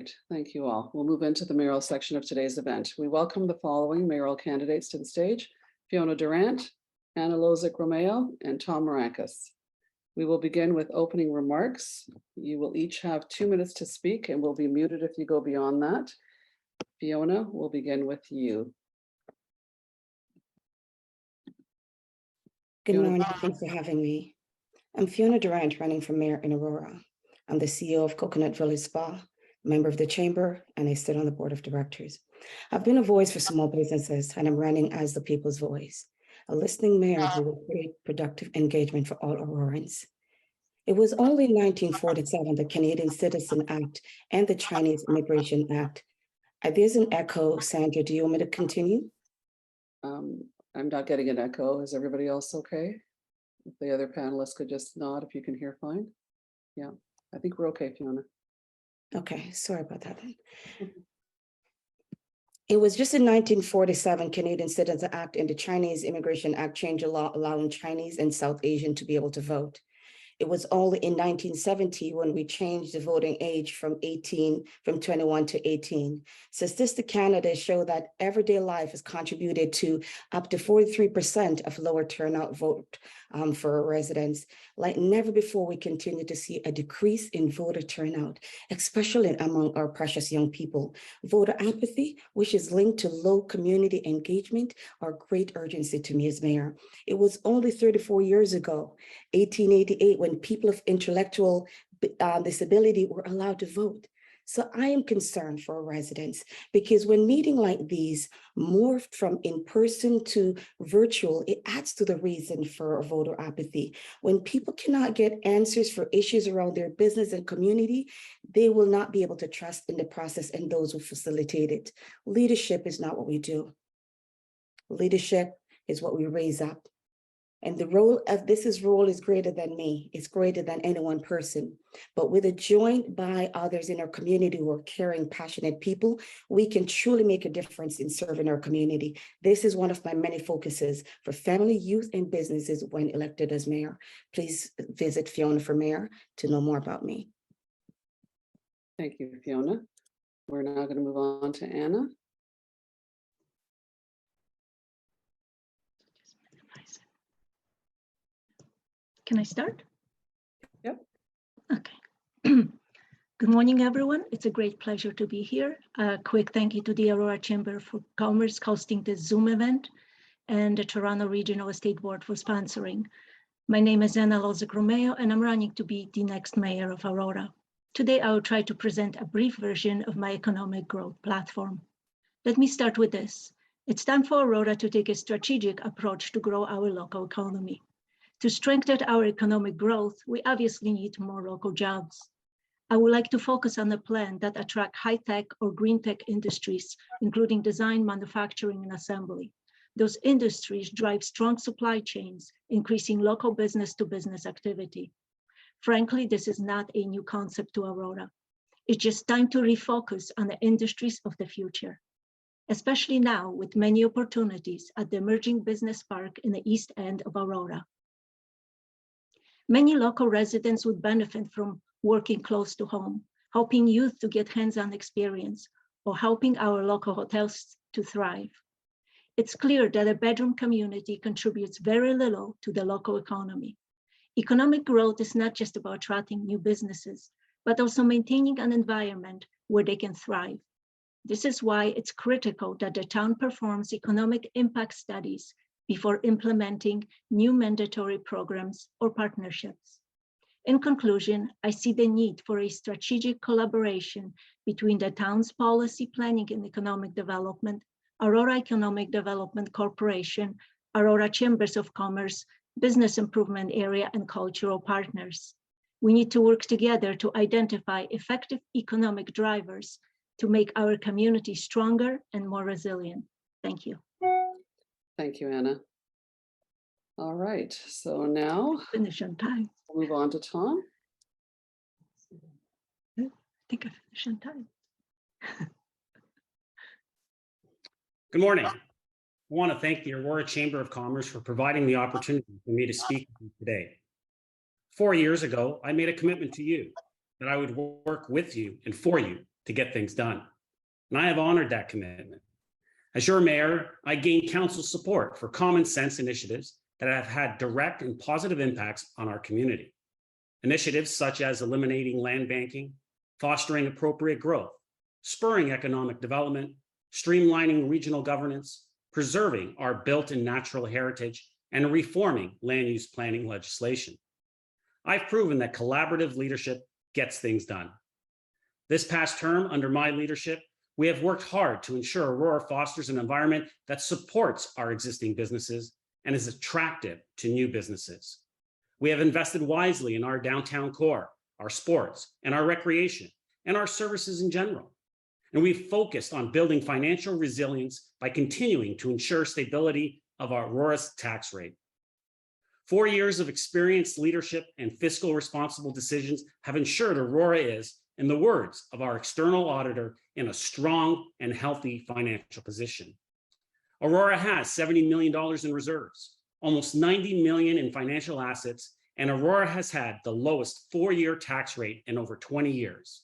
right, thank you all. We'll move into the mayoral section of today's event. We welcome the following mayoral candidates to the stage: Fiona Durant, Anna Lozic-Romeo, and Tom Maracus. We will begin with opening remarks. You will each have 2 minutes to speak and will be muted if you go beyond that. Fiona, we'll begin with you. Good morning, thanks for having me. I'm Fiona Durant, running for mayor in Aurora. I'm the CEO of Coconut Village Spa, member of the chamber, and I sit on the board of directors. I've been a voice for small businesses, and I'm running as the people's voice, a listening mayor who will create productive engagement for all Aurorans. It was only in 1947 the Canadian Citizen Act and the Chinese Immigration Act. There's an echo, Sandra. Do you want me to continue? I'm not getting an echo. Is everybody else okay? If the other panelists could just nod if you can hear fine. Yeah, I think we're okay, Fiona. Okay, sorry about that. It was just in 1947, Canadian Citizen Act and the Chinese Immigration Act changed the law allowing Chinese and South Asian to be able to vote. It was only in 1970 when we changed the voting age from 21 to 18. Statistics Canada show that everyday life has contributed to up to 43% of lower turnout vote for residents. Like never before, we continue to see a decrease in voter turnout, especially among our precious young people. Voter apathy, which is linked to low community engagement, are great urgency to me as mayor. It was only 34 years ago, 1888, when people of intellectual disability were allowed to vote. So I am concerned for our residents because when meetings like these morphed from in-person to virtual, it adds to the reason for voter apathy. When people cannot get answers for issues around their business and community, they will not be able to trust in the process and those who facilitate it. Leadership is not what we do. Leadership is what we raise up. And the role of this role is greater than me. It's greater than any one person. But with a joined by others in our community who are caring, passionate people, we can truly make a difference in serving our community. This is one of my many focuses for family, youth, and businesses when elected as mayor. Please visit Fiona for Mayor to know more about me. Thank you, Fiona. We're now going to move on to Anna. Can I start? Yep. Okay. Good morning, everyone. It's a great pleasure to be here. A quick thank you to the Aurora Chamber for Commerce hosting this Zoom event and the Toronto Regional Estate Board for sponsoring. My name is Anna Lozic-Romeo, and I'm running to be the next mayor of Aurora. Today, I will try to present a brief version of my economic growth platform. Let me start with this. It's time for Aurora to take a strategic approach to grow our local economy. To strengthen our economic growth, we obviously need more local jobs. I would like to focus on a plan that attracts high-tech or green tech industries, including design, manufacturing, and assembly. Those industries drive strong supply chains, increasing local business-to-business activity. Frankly, this is not a new concept to Aurora. It's just time to refocus on the industries of the future, especially now with many opportunities at the emerging business park in the east end of Aurora. Many local residents would benefit from working close to home, helping youth to get hands-on experience, or helping our local hotels to thrive. It's clear that a bedroom community contributes very little to the local economy. Economic growth is not just about attracting new businesses, but also maintaining an environment where they can thrive. This is why it's critical that the town performs economic impact studies before implementing new mandatory programs or partnerships. In conclusion, I see the need for a strategic collaboration between the town's policy planning and economic development, Aurora Economic Development Corporation, Aurora Chambers of Commerce, Business Improvement Area, and cultural partners. We need to work together to identify effective economic drivers to make our community stronger and more resilient. Thank you. Thank you, Anna. All right, so now Finish on time. we'll move on to Tom. I think I finished on time. Good morning. I want to thank the Aurora Chamber of Commerce for providing the opportunity for me to speak with you today. 4 years ago, I made a commitment to you that I would work with you and for you to get things done. And I have honored that commitment. As your mayor, I gained council support for common sense initiatives that have had direct and positive impacts on our community. Initiatives such as eliminating land banking, fostering appropriate growth, spurring economic development, streamlining regional governance, preserving our built and natural heritage, and reforming land use planning legislation. I've proven that collaborative leadership gets things done. This past term, under my leadership, we have worked hard to ensure Aurora fosters an environment that supports our existing businesses and is attractive to new businesses. We have invested wisely in our downtown core, our sports, and our recreation, and our services in general. And we've focused on building financial resilience by continuing to ensure stability of our Aurora's tax rate. 4 years of experienced leadership and fiscal responsible decisions have ensured Aurora is, in the words of our external auditor, in a strong and healthy financial position. Aurora has $70 million in reserves, almost $90 million in financial assets, and Aurora has had the lowest 4-year tax rate in over 20 years.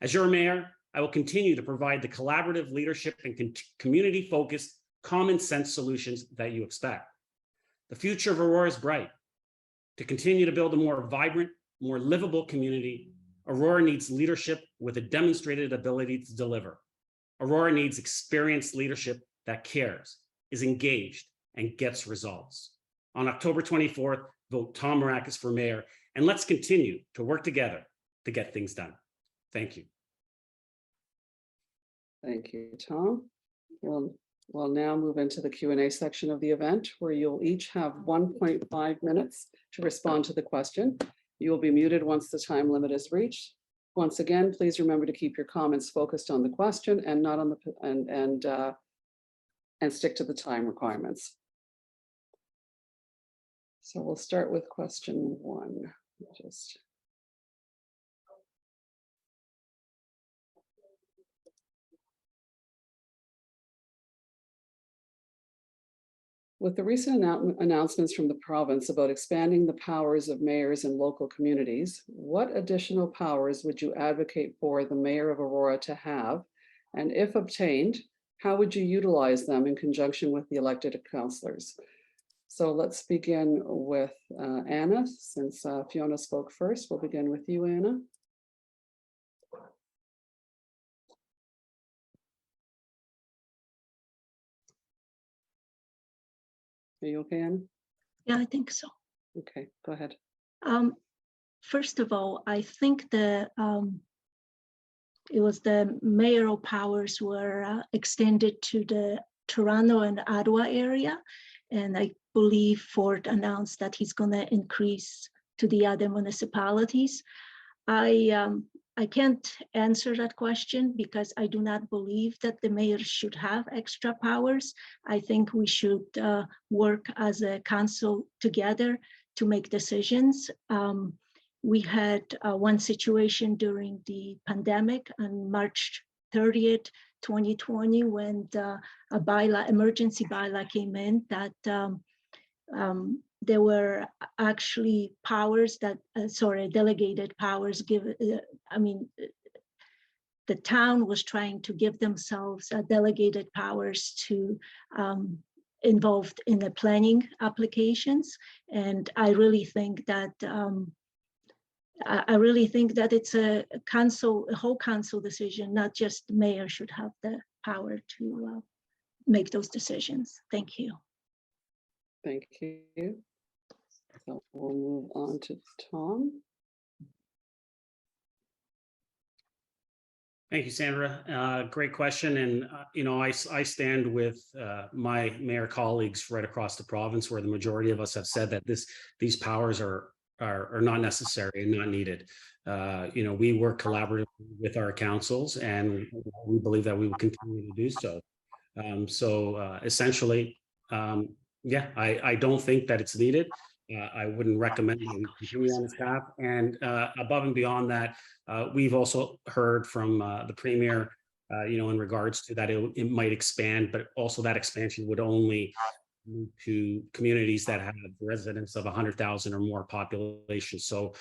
As your mayor, I will continue to provide the collaborative leadership and community-focused common sense solutions that you expect. The future of Aurora is bright. To continue to build a more vibrant, more livable community, Aurora needs leadership with a demonstrated ability to deliver. Aurora needs experienced leadership that cares, is engaged, and gets results. On October 24th, vote Tom Marakis for mayor, and let's continue to work together to get things done. Thank you. Thank you, Tom. We'll now move into the Q&A section of the event, where you'll each have 1.5 minutes to respond to the question. You will be muted once the time limit is reached. Once again, please remember to keep your comments focused on the question and not on the and stick to the time requirements. So we'll start with question 1. With the recent announcements from the province about expanding the powers of mayors in local communities, what additional powers would you advocate for the mayor of Aurora to have? And if obtained, how would you utilize them in conjunction with the elected councillors? So let's begin with Anna, since Fiona spoke first. We'll begin with you, Anna. Are you okay, Anna? Yeah, I think so. Okay, go ahead. First of all, I think it was the mayoral powers were extended to the Toronto and Ottawa area. And I believe Ford announced that he's going to increase to the other municipalities. I can't answer that question because I do not believe that the mayor should have extra powers. I think we should work as a council together to make decisions. We had one situation during the pandemic on March 30th, 2020, when emergency bylaw came in that there were actually powers that, delegated powers the town was trying to give themselves delegated powers to involved in the planning applications. And I really think that it's a whole council decision, not just the mayor should have the power to make those decisions. Thank you. Thank you. So we'll move on to Tom. Thank you, Sandra. Great question. And, I stand with my mayor colleagues right across the province, where the majority of us have said that these powers are not necessary and not needed. We work collaboratively with our councils, and we believe that we will continue to do so. Essentially, I don't think that it's needed. I wouldn't recommend that we continue on this path. And above and beyond that, we've also heard from the Premier, in regards to that it might expand, but also that expansion would only move to communities that have residents of 100,000 or more population. So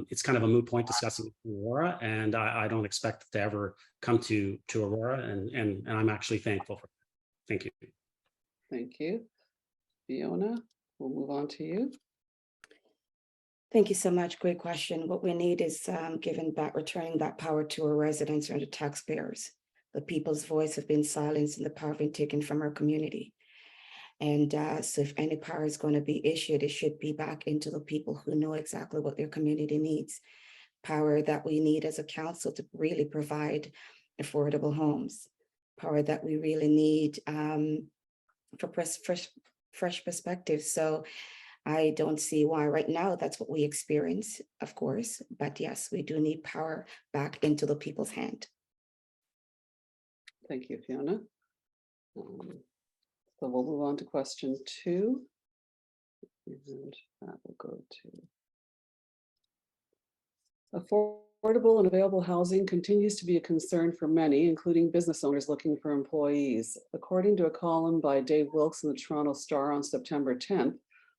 it's kind of a moot point discussing Aurora, and I don't expect it to ever come to Aurora, and I'm actually thankful for that. Thank you. Thank you. Fiona, we'll move on to you. Thank you so much. Great question. What we need is returning that power to our residents and the taxpayers. The people's voice have been silenced and the power been taken from our community. And so if any power is going to be issued, it should be back into the people who know exactly what their community needs. Power that we need as a council to really provide affordable homes. Power that we really need for fresh perspectives. So I don't see why right now that's what we experience, of course, but yes, we do need power back into the people's hand. Thank you, Fiona. So we'll move on to question 2. And that will go to affordable and available housing continues to be a concern for many, including business owners looking for employees. According to a column by Dave Wilkes in the Toronto Star on September 10th,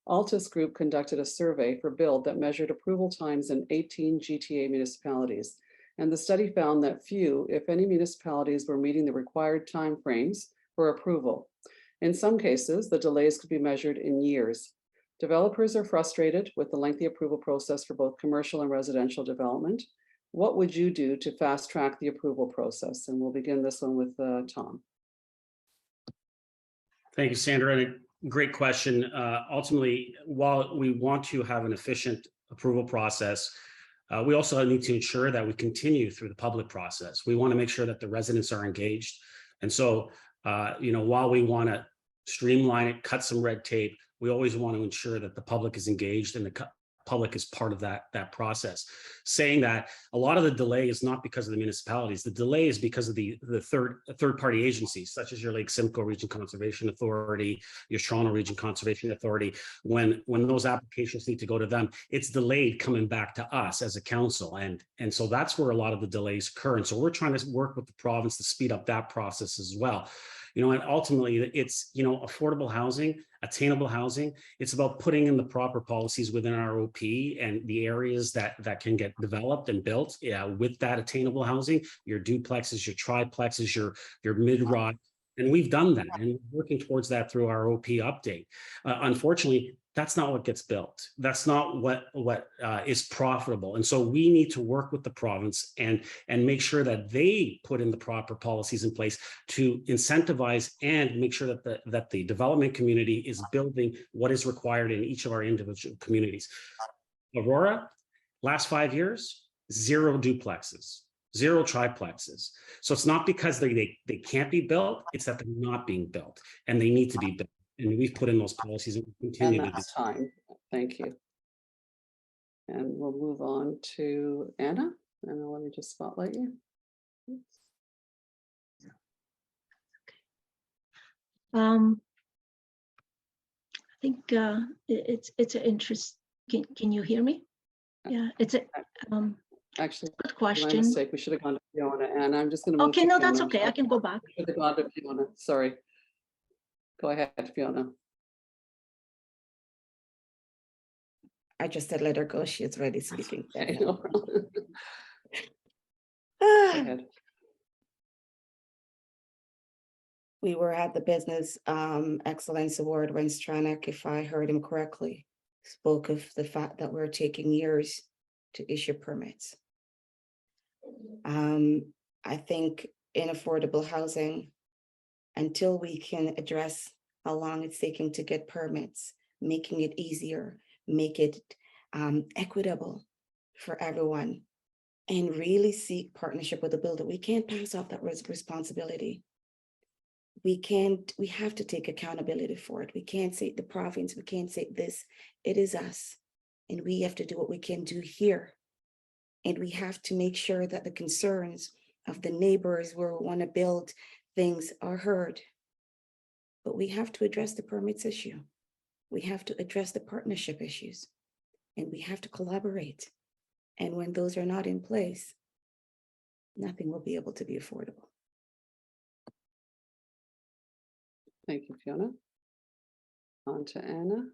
Altus Group conducted a survey for Build that measured approval times in 18 GTA municipalities. And the study found that few, if any, municipalities were meeting the required timeframes for approval. In some cases, the delays could be measured in years. Developers are frustrated with the lengthy approval process for both commercial and residential development. What would you do to fast track the approval process? And we'll begin this one with Tom. Thank you, Sandra. And a great question. Ultimately, while we want to have an efficient approval process, we also need to ensure that we continue through the public process. We want to make sure that the residents are engaged. And so, while we want to streamline it, cut some red tape, we always want to ensure that the public is engaged and the public is part of that process. Saying that, a lot of the delay is not because of the municipalities. The delay is because of the third-party agencies, such as your Lake Simcoe Region Conservation Authority, your Toronto Region Conservation Authority. When those applications need to go to them, it's delayed coming back to us as a council. And so that's where a lot of the delays occur. And so we're trying to work with the province to speed up that process as well. And ultimately it's, affordable housing, attainable housing. It's about putting in the proper policies within our OP and the areas that can get developed and built with that attainable housing, your duplexes, your triplexes, your mid-rise. And we've done that, and we're working towards that through our OP update. Unfortunately, that's not what gets built. That's not what is profitable. And so we need to work with the province and make sure that they put in the proper policies in place to incentivize and make sure that the development community is building what is required in each of our individual communities. Aurora, last 5 years, 0 duplexes. 0 triplexes. So it's not because they can't be built, it's that they're not being built and they need to be built. And we've put in those policies and we continue and that's time. Thank you. And we'll move on to Anna. And let me just spotlight you. I think it's an interest. Can you hear me? Yeah, it's a actually good my question. mistake. We should have gone to Fiona, and I'm just going to move Okay, to no, Fiona. that's okay. I can go back. Should have gone to Fiona. Sorry. Go ahead, Fiona. I just said, let her go. She is ready speaking. Okay, no problem. Go ahead. We were at the Business Excellence Award when Stranek, if I heard him correctly, spoke of the fact that we're taking years to issue permits. I think in affordable housing, until we can address how long it's taking to get permits, making it easier, make it equitable for everyone, and really seek partnership with the builder, we can't pass off that responsibility. We have to take accountability for it. We can't say the province, we can't say this, it is us. And we have to do what we can do here. And we have to make sure that the concerns of the neighbors where we want to build things are heard. But we have to address the permits issue. We have to address the partnership issues. And we have to collaborate. And when those are not in place, nothing will be able to be affordable. Thank you, Fiona. On to Anna.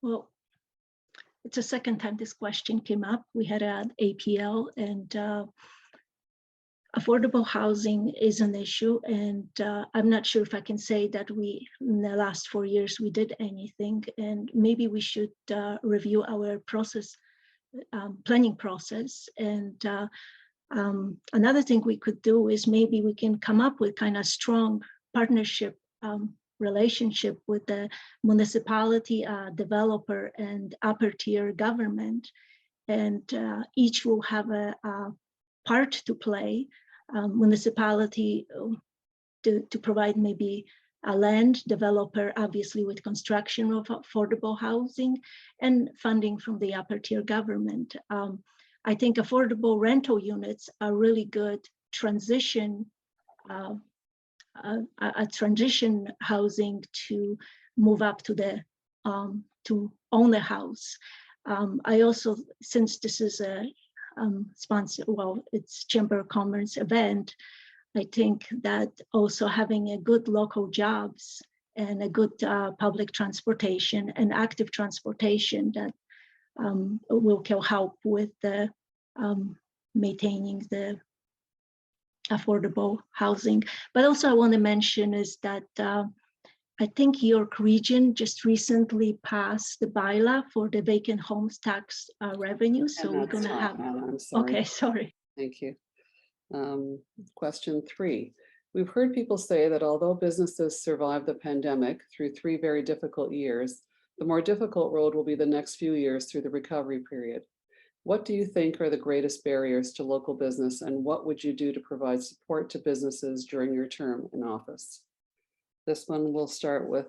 Well, it's the second time this question came up. We had an APL, and affordable housing is an issue. And I'm not sure if I can say that we, in the last 4 years, we did anything. And maybe we should review our process, planning process. And another thing we could do is maybe we can come up with kind of strong partnership relationship with the municipality, developer, and upper tier government, and each will have a part to play. Municipality to provide maybe a land, developer obviously with construction of affordable housing, and funding from the upper tier government. I think affordable rental units are really good transition, a transition housing to move up to the to own a house. I also, since this is a sponsor, well, it's Chamber of Commerce event, I think that also having a good local jobs and a good public transportation and active transportation that will help with the maintaining the affordable housing. But also I want to mention is that I think York Region just recently passed the bylaw for the vacant homes tax revenue. So we're going to have, Anna, I'm sorry. okay, sorry. Thank you. Question 3. We've heard people say that although businesses survived the pandemic through 3 very difficult years, the more difficult road will be the next few years through the recovery period. What do you think are the greatest barriers to local business, and what would you do to provide support to businesses during your term in office? This one will start with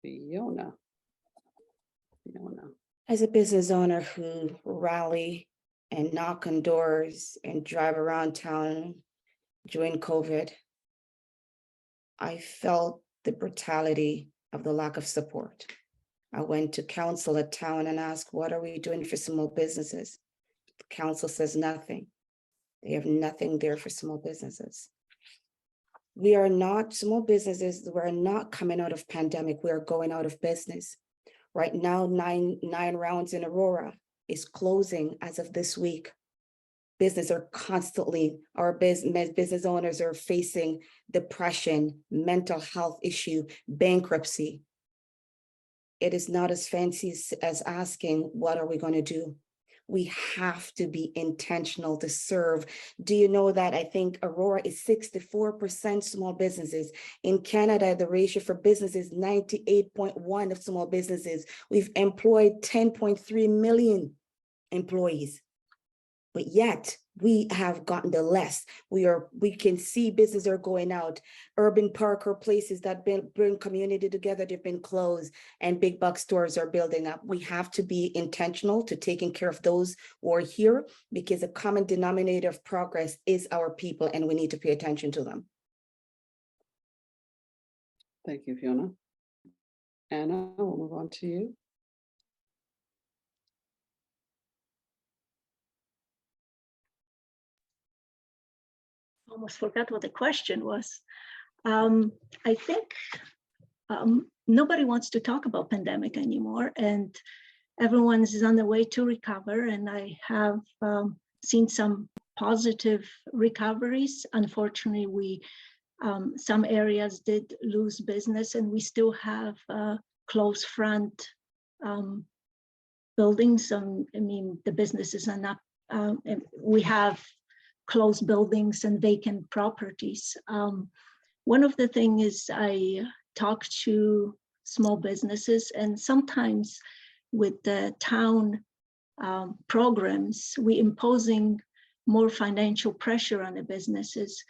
Fiona. As a business owner who rally and knock on doors and drive around town during COVID, I felt the brutality of the lack of support. I went to council at town and asked, what are we doing for small businesses? The council says nothing. They have nothing there for small businesses. We are not, small businesses, we're not coming out of pandemic, we are going out of business. Right now, nine rounds in Aurora is closing as of this week. Business are constantly, our business owners are facing depression, mental health issue, bankruptcy. It is not as fancy as asking, what are we going to do? We have to be intentional to serve. Do you know that I think Aurora is 64% small businesses. In Canada, the ratio for businesses, 98.1 of small businesses. We've employed 10.3 million employees, but yet we have gotten the less. We can see businesses are going out. Urban park or places that bring community together, they've been closed, and big box stores are building up. We have to be intentional to taking care of those who are here, because a common denominator of progress is our people, and we need to pay attention to them. Thank you, Fiona. Anna, we'll move on to you. Almost forgot what the question was. I think nobody wants to talk about pandemic anymore, and everyone is on the way to recover. And I have seen some positive recoveries. Unfortunately, some areas did lose business, and we still have closed front buildings. I mean, the businesses are not, and we have closed buildings and vacant properties. One of the things is I talk to small businesses, and sometimes with the town programs, we imposing more financial pressure on the businesses.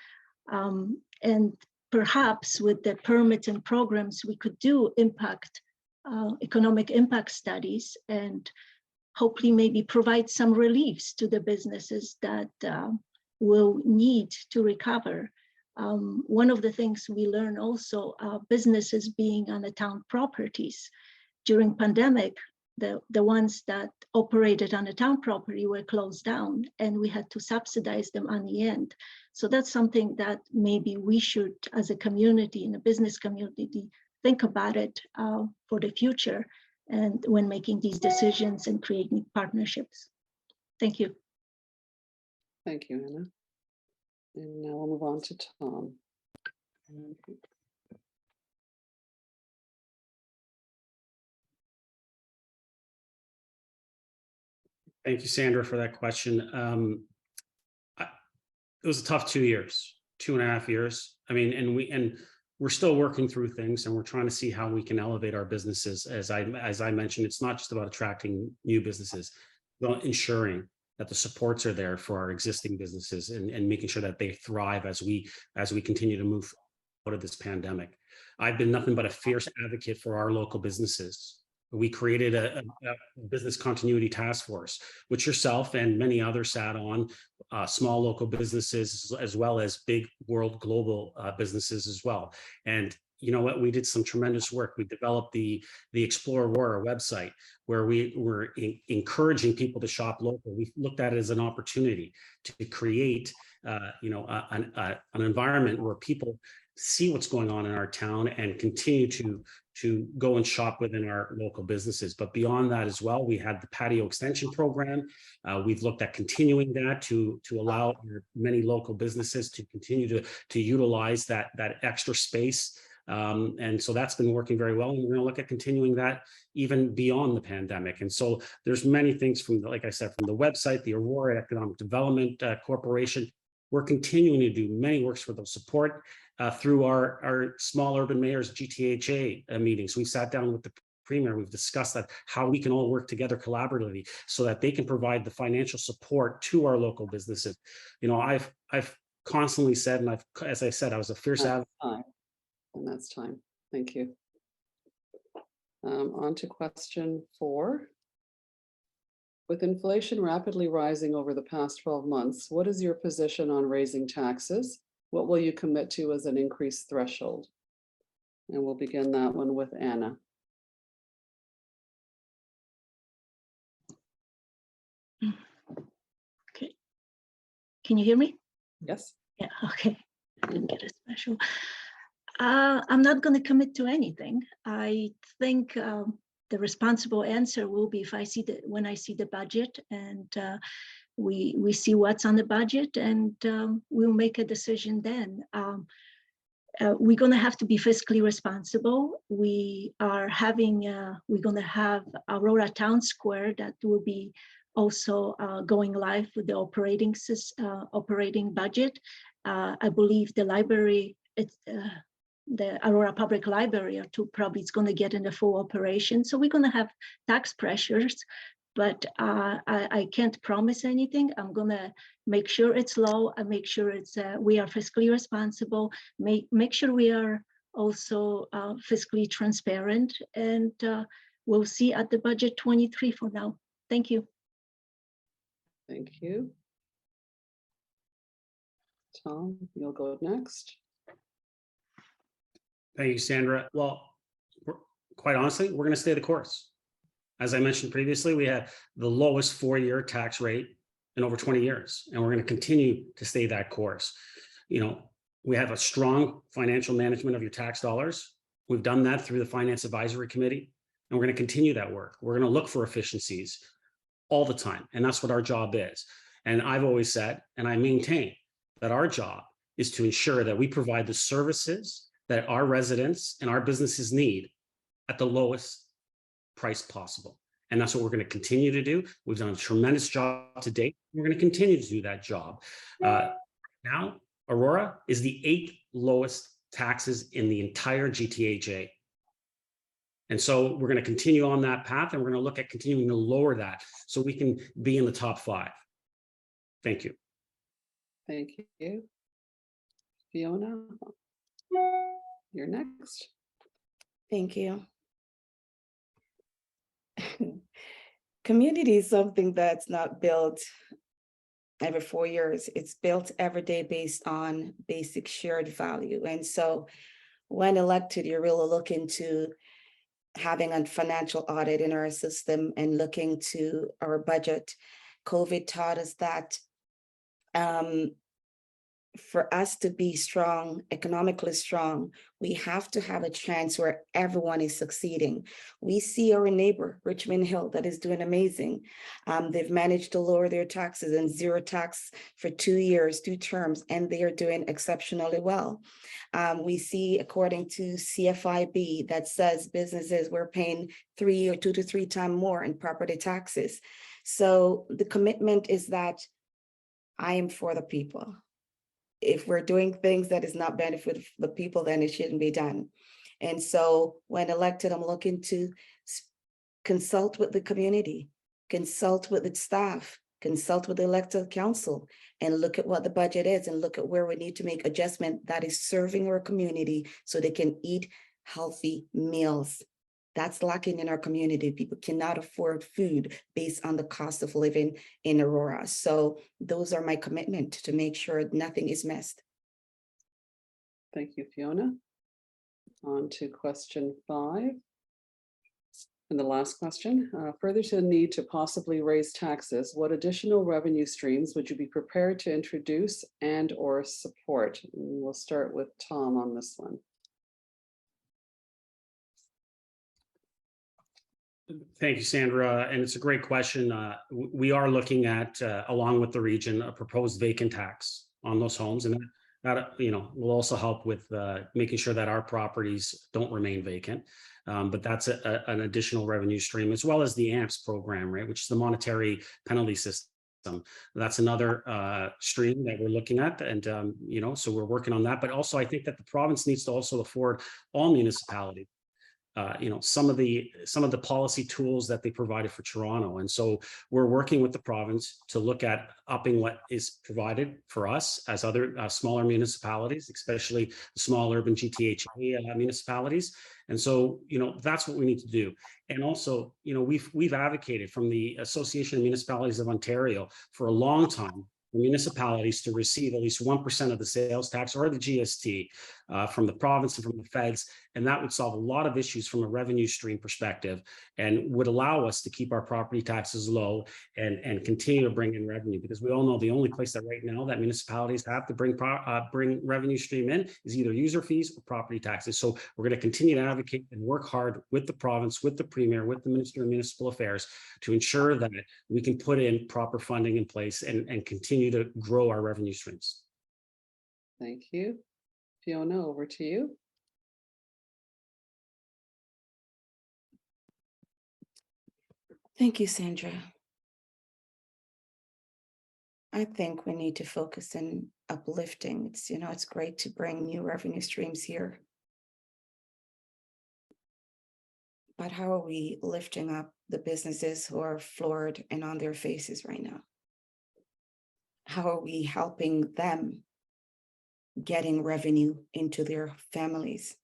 And perhaps with the permits and programs, we could do economic impact studies, and hopefully maybe provide some reliefs to the businesses that will need to recover. One of the things we learn also, businesses being on the town properties during pandemic, the ones that operated on the town property were closed down, and we had to subsidize them on the end. So that's something that maybe we should, as a community, in a business community, think about it for the future, and when making these decisions and creating partnerships. Thank you. Thank you, Anna. And now we'll move on to Tom. Thank you, Sandra, for that question. It was a tough 2 years, 2.5 years. I mean, and we're still working through things, and we're trying to see how we can elevate our businesses. As I mentioned, it's not just about attracting new businesses, but ensuring that the supports are there for our existing businesses, and making sure that they thrive as we continue to move out of this pandemic. I've been nothing but a fierce advocate for our local businesses. We created a business continuity task force, which yourself and many others sat on, small local businesses, as well as big world global businesses as well. And you know what, we did some tremendous work. We developed the Explore Aurora website, where we were encouraging people to shop local. We looked at it as an opportunity to create an environment where people see what's going on in our town and continue to go and shop within our local businesses. But beyond that as well, we had the patio extension program. We've looked at continuing that to allow many local businesses to continue to utilize that extra space. And so that's been working very well. And we're going to look at continuing that even beyond the pandemic. And so there's many things from, like I said, from the website, the Aurora Economic Development Corporation. We're continuing to do many works for those support through our small urban mayors GTHA meetings. We sat down with the Premier, we've discussed that, how we can all work together collaboratively so that they can provide the financial support to our local businesses. You know, I've constantly said, and as I said, I was a fierce advocate. And that's time. Thank you. On to question 4. With inflation rapidly rising over the past 12 months, what is your position on raising taxes? What will you commit to as an increased threshold? And we'll begin that one with Anna. Okay. Can you hear me? Yes. Yeah, okay. I didn't get a special. I'm not going to commit to anything. I think the responsible answer will be when I see the budget, and we see what's on the budget, and we'll make a decision then. We're going to have to be fiscally responsible. We're going to have Aurora Town Square that will be also going live with the operating budget. I believe the library, the Aurora Public Library probably is going to get into full operation. So we're going to have tax pressures, but I can't promise anything. I'm going to make sure it's low and make sure we are fiscally responsible, make sure we are also fiscally transparent, and we'll see at the budget 23 for now. Thank you. Thank you. Tom, you'll go next. Thank you, Sandra. Well, quite honestly, we're going to stay the course. As I mentioned previously, we had the lowest 4-year tax rate in over 20 years, and we're going to continue to stay that course. You know, we have a strong financial management of your tax dollars. We've done that through the Finance Advisory Committee, and we're going to continue that work. We're going to look for efficiencies all the time, and that's what our job is. And I've always said, and I maintain, that our job is to ensure that we provide the services that our residents and our businesses need at the lowest price possible. And that's what we're going to continue to do. We've done a tremendous job to date. We're going to continue to do that job. Now, Aurora is the 8th lowest taxes in the entire GTHA. And so we're going to continue on that path, and we're going to look at continuing to lower that so we can be in the top 5. Thank you. Thank you. Fiona, you're next. Thank you. Community is something that's not built every 4 years. It's built every day based on basic shared value. And so when elected, you're really looking to having a financial audit in our system and looking to our budget. COVID taught us that for us to be strong, economically strong, we have to have a chance where everyone is succeeding. We see our neighbor, Richmond Hill, that is doing amazing. They've managed to lower their taxes and zero tax for 2 years, 2 terms, and they are doing exceptionally well. We see, according to CFIB, that says businesses were paying 2 to 3 times more in property taxes. So the commitment is that I am for the people. If we're doing things that is not benefit the people, then it shouldn't be done. And so when elected, I'm looking to consult with the community, consult with the staff, consult with the elected council, and look at what the budget is and look at where we need to make adjustment that is serving our community so they can eat healthy meals. That's lacking in our community. People cannot afford food based on the cost of living in Aurora. So those are my commitment to make sure nothing is missed. Thank you, Fiona. On to question 5. And the last question, further to the need to possibly raise taxes, what additional revenue streams would you be prepared to introduce and or support? And we'll start with Tom on this one. Thank you, Sandra. And it's a great question. We are looking at, along with the region, a proposed vacant tax on those homes. And that will also help with making sure that our properties don't remain vacant. But that's an additional revenue stream, as well as the AMPS program, right, which is the monetary penalty system. That's another stream that we're looking at. And, so we're working on that. But also, I think that the province needs to also afford all municipalities some of the policy tools that they provided for Toronto. And so we're working with the province to look at upping what is provided for us as other smaller municipalities, especially the small urban GTHA municipalities. And so, that's what we need to do. And also, we've advocated from the Association of Municipalities of Ontario for a long time for municipalities to receive at least 1% of the sales tax or the GST from the province and from the feds. And that would solve a lot of issues from a revenue stream perspective and would allow us to keep our property taxes low and continue to bring in revenue, because we all know the only place that right now that municipalities have to bring revenue stream in is either user fees or property taxes. So we're going to continue to advocate and work hard with the province, with the Premier, with the Minister of Municipal Affairs to ensure that we can put in proper funding in place and continue to grow our revenue streams. Thank you. Fiona, over to you. Thank you, Sandra. I think we need to focus on uplifting. It's great to bring new revenue streams here. But how are we lifting up the businesses who are floored and on their faces right now? How are we helping them getting revenue into their families?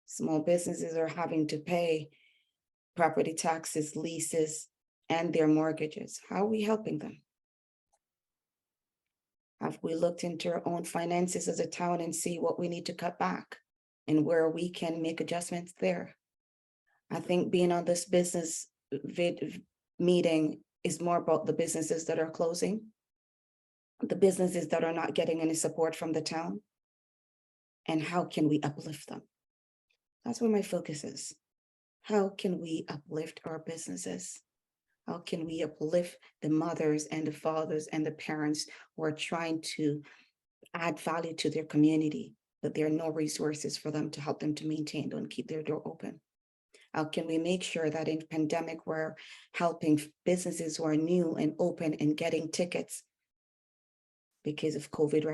Small businesses are having to pay property taxes, leases, and their mortgages. How are we helping them? Have we looked into our own finances as a town and see what we need to cut back and where we can make adjustments there? I think being on this business meeting is more about the businesses that are closing, the businesses that are not getting any support from the town, and how can we uplift them? That's where my focus is. How can we uplift our businesses? How can we uplift the mothers and the fathers and the parents who are trying to add value to their community, but there are no resources for them to help them to maintain and keep their door open? How can we make sure that in pandemic, we're helping businesses who are new and open and getting tickets because of COVID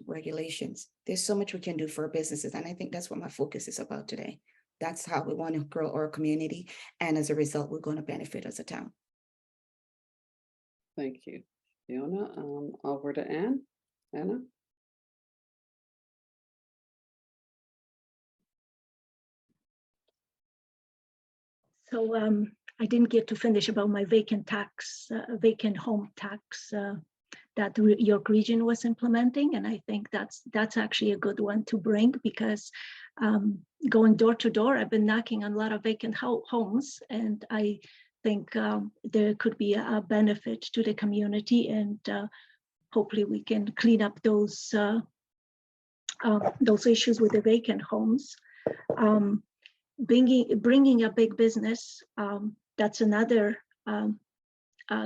regulations? There's so much we can do for our businesses. And I think that's what my focus is about today. That's how we want to grow our community. And as a result, we're going to benefit as a town. Thank you, Fiona. Over to Anne. Anna. So I didn't get to finish about my vacant home tax that York Region was implementing. And I think that's actually a good one to bring, because going door to door, I've been knocking on a lot of vacant homes, and I think there could be a benefit to the community, and hopefully we can clean up those issues with the vacant homes. Bringing a big business, that's another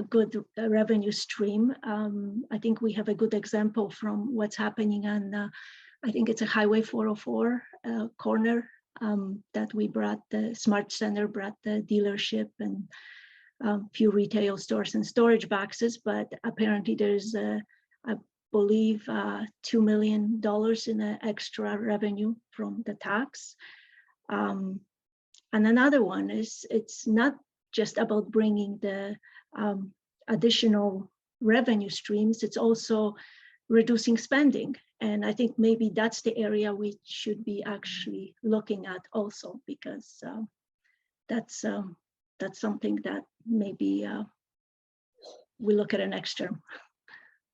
good revenue stream. I think we have a good example from what's happening on, I think it's a Highway 404 corner, that we brought the Smart Center, brought the dealership and a few retail stores and storage boxes, but apparently there's, I believe, $2 million in extra revenue from the tax. And another one is, it's not just about bringing the additional revenue streams, it's also reducing spending. And I think maybe that's the area we should be actually looking at also, because that's something that maybe we look at next term.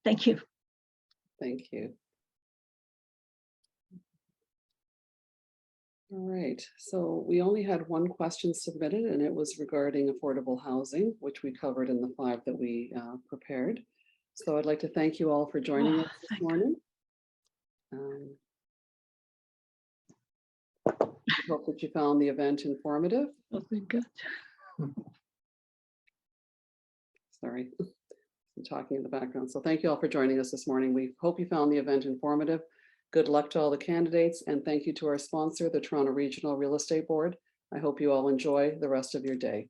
Thank you. Thank you. All right, so we only had one question submitted, and it was regarding affordable housing, which we covered in the 5 that we prepared. So I'd like to thank you all for joining us this morning. I hope that you found the event informative. Oh, thank God. Sorry, I'm talking in the background. So thank you all for joining us this morning. We hope you found the event informative. Good luck to all the candidates, and thank you to our sponsor, the Toronto Regional Real Estate Board. I hope you all enjoy the rest of your day.